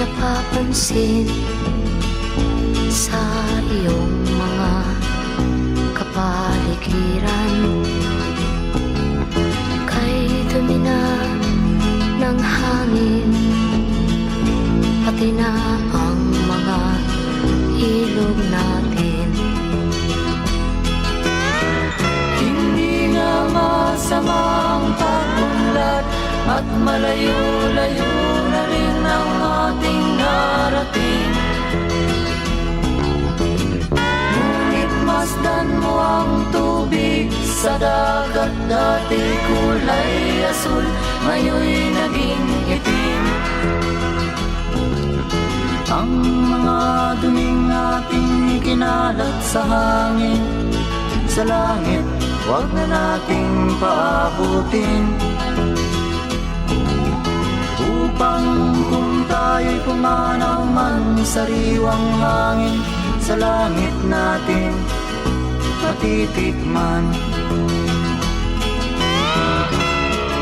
napapansin sa iyong mga kapaligiran. Kay dumi na ng hangin, pati na ang mga ilog natin. Hindi nga masamang pagunlad at malayo-layo na rin ang ating narating. Ngunit masdan mo ang tubig sa dagat, dati kulay asul, ngayon'y naging itim. Ang mga duming ating kinalat sa hangin, sa langit, huwag na nating paabutin. Upang kung tayo'y pumanaw man sariwang hangin, sa langit natin matitikman.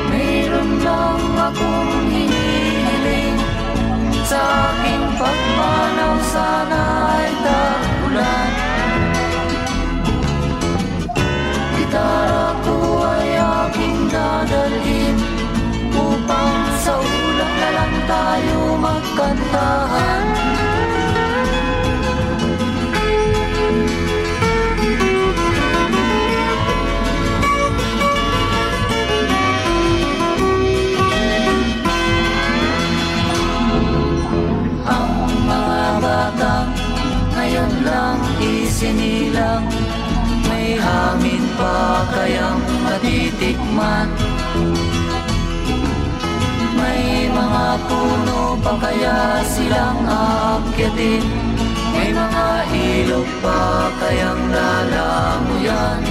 Mayroon lang akong hinihiling, sa aking pagmanaw sana ay tagulan. Gitara ko ay aking dadalhin, upang sa ulap na lang tayo magkantahan. Ang mga batang ngayon lang isinilang, may hangin pa kayang matitikman. May mga puno pa kaya silang aakyatin, may mga ilog pa kayang lalamuyan.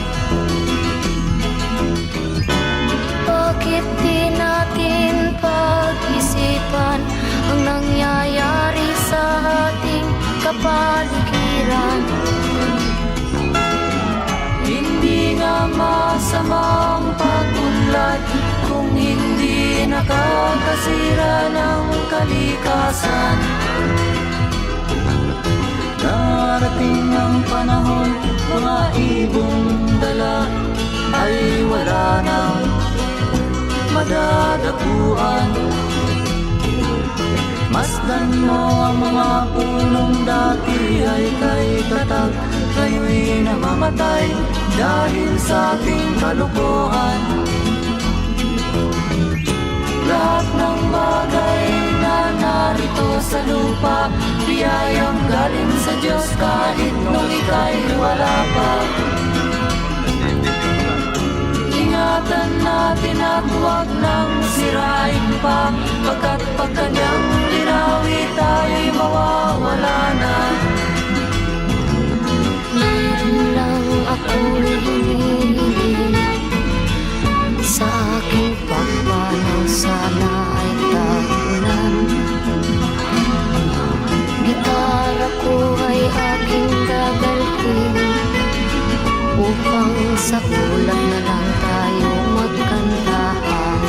Bakit di natin pag-isipan ang nangyayari sa ating kapaligiran? Hindi nga masamang pagunlad kung hindi nakakasira ng kalikasan. Darating ang panahon, mga ibong dala ay wala nang madadapuan. Masdan mo ang mga punong dati ay kay tatag, ngayo'y namamatay dahil sa ating kalukuhan. Lahat ng bagay na narito sa lupa, biyayang galing sa Diyos kahit nung ika'y wala pa. Ingatan natin at huwag nang sirain pa, pagkat pag kanyang linawi tayo'y mawawala na. Meron lang akong hinihiling, sa aking pagmanaw sana ay tagulan. Gitara ko ay aking dadalhin, upang sa ulap na lang tayo magkantahan.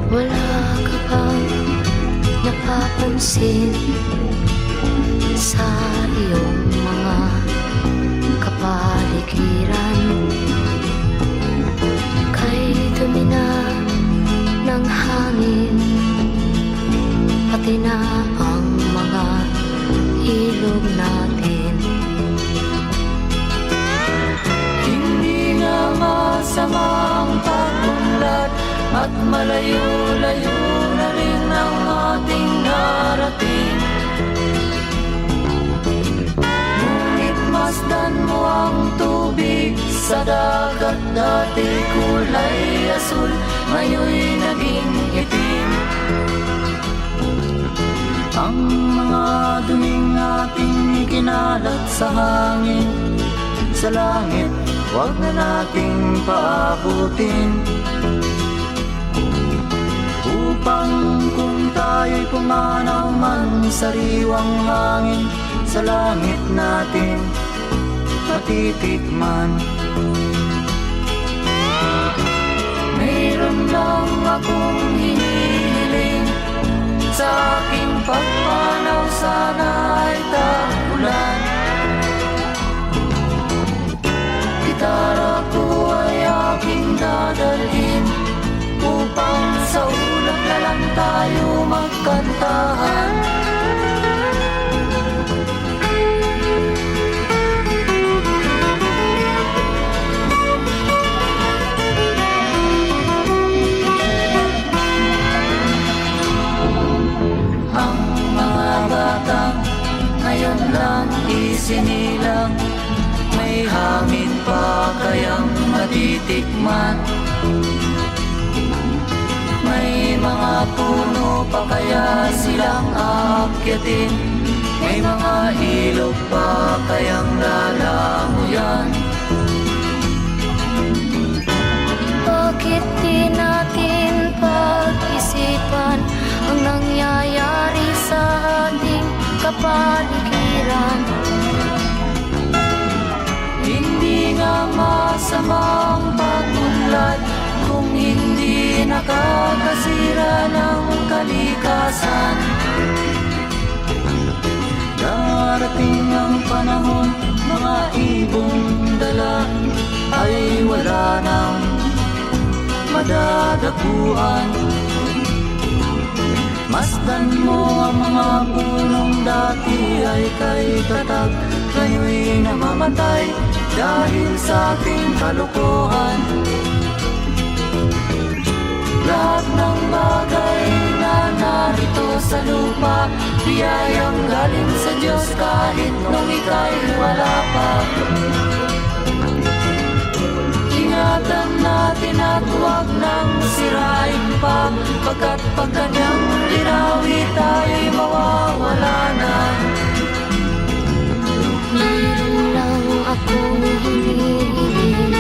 Wala ka bang napapansin sa iyong mga kapaligiran? Kay dumi na ng hangin, pati na ang mga ilog natin. Hindi nga masamang pagunlad at malayo-layo na rin ang ating narating. Ngunit masdan mo ang tubig sa dagat, dati kulay asul, ngayon'y naging itim. Ang mga duming ating kinalat sa hangin. Sa langit, huwag na nating paabutin, upang kung tayo'y pumanaw man sa sariwang hangin, sa langit natin matitikman. Mayroon lang akong hinihiling, sa aking pagpanaw sana ay tagulan. Gitara ko ay aking dadalhin, upang sa ulap na lang tayo magkantahan. Ang mga batang ngayon lang isinilang, may hangin pa kayang matitikman. May mga puno pa kaya silang aakyatin, may mga ilog pa kayang lalamuyan. Bakit di natin pag-isipan ang nangyayari sa ating kapaligiran? Hindi nga masamang pagunlad kung hindi nakakasira ng kalikasan. Darating ang panahon, mga ibong dala ay wala nang madadapuan. Masdan mo ang mga punong dati ay kay tatag, ngayon namamatay dahil sa ating kalokohan. Lahat ng bagay na narito sa lupa, biyayang galing sa Diyos kahit nung ika'y wala pa. Ingatan natin at huwag nang sirain pa, pagkat pag kanyang linawi tayo'y mawawala na. Meron lang akong hinihiling,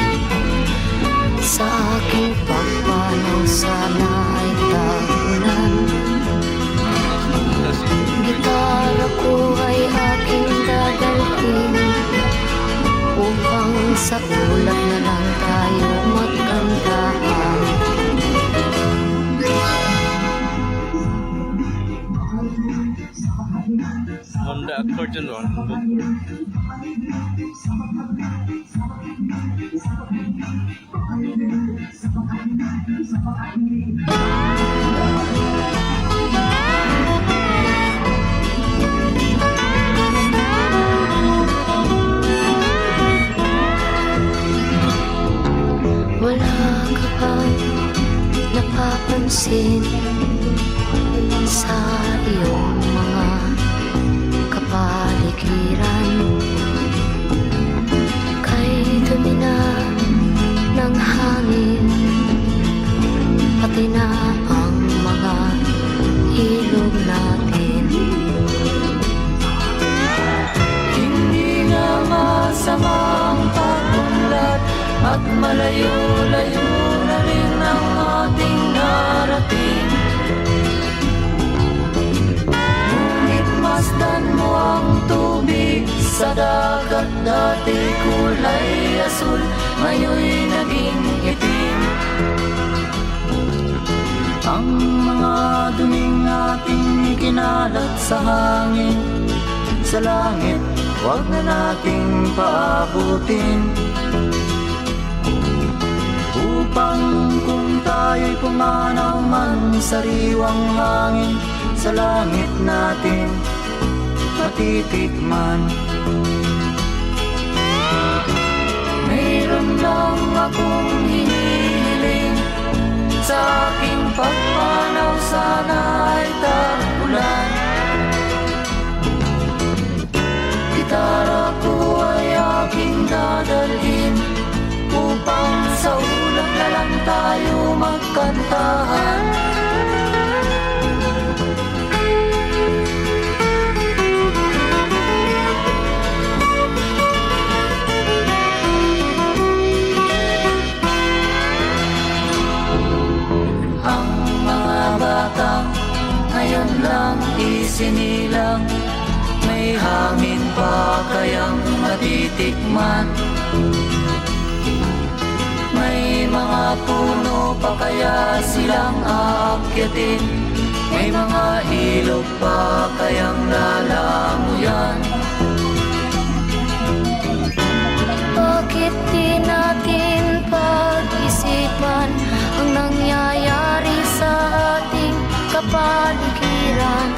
sa aking pagpanaw sana ay tagulan. Gitara ko ay aking dadalhin, upang sa ulap na lang tayo magkantahan. On the accordion one. Wala ka bang napapansin sa iyong mga kapaligiran? Kay dumi na ng hangin, pati na ang mga ilog natin. Hindi nga masama ang pagunlad, at malayo-layo na rin ang ating narating. Ngunit masdan mo ang tubig sa dagat, dati kulay asul, ngayon'y naging itim. Ang mga duming ating kinalat sa hangin, sa langit, huwag na nating paabutin, upang kung tayo'y pumanaw man sa sariwang hangin, sa langit natin matitikman. Mayroon lang akong hinihiling, sa aking pagpanaw sana ay tagulan. Gitara ko ay aking dadalhin, upang sa ulap na lang tayo magkantahan. kayang matitikman? May mga puno pa kaya silang aakyatin? May mga ilog pa kayang lalamuyan? Bakit di natin pag-isipan ang nangyayari sa ating kapaligiran?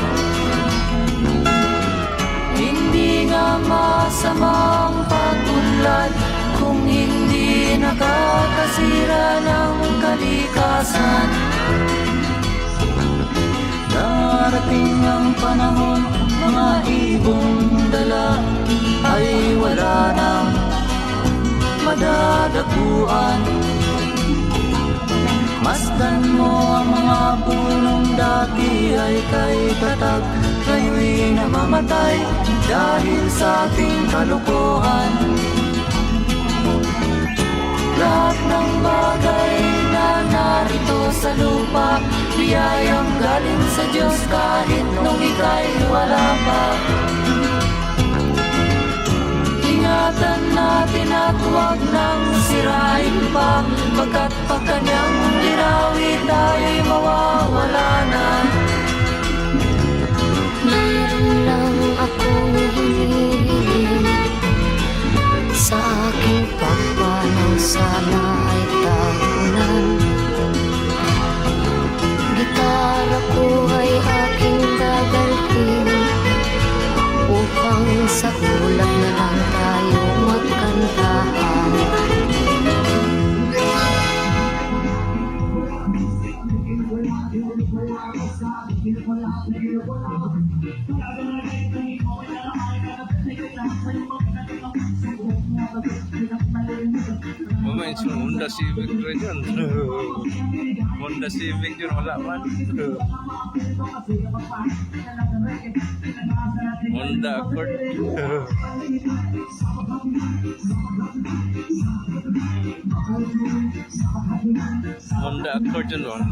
Hindi nga masamang pag-unlad kung hindi nakakasira ng kalikasan. Darating ang panahon, mga ibong dala ay wala nang madadaguan. Masdan mo ang mga punong dati ay kay tatag, ngayon namamatay dahil sa ating kalokohan. Lahat ng bagay na narito sa lupa, biyayang galing sa Diyos kahit nung ika'y wala pa. Ingatan natin at huwag nang sirain pa, pagkat pag kanyang linawin tayo'y mawawala na. Mayroon lang akong hinihiling, sa aking pagpanaw sana ay tahunan. Gitara ko ay aking dadalhin, upang sa ulap na lang tayo magkantahan. Mamain sa Honda Civic rin yun. Honda Civic yun, wala man. Honda Accord. Honda Accord yun, wala.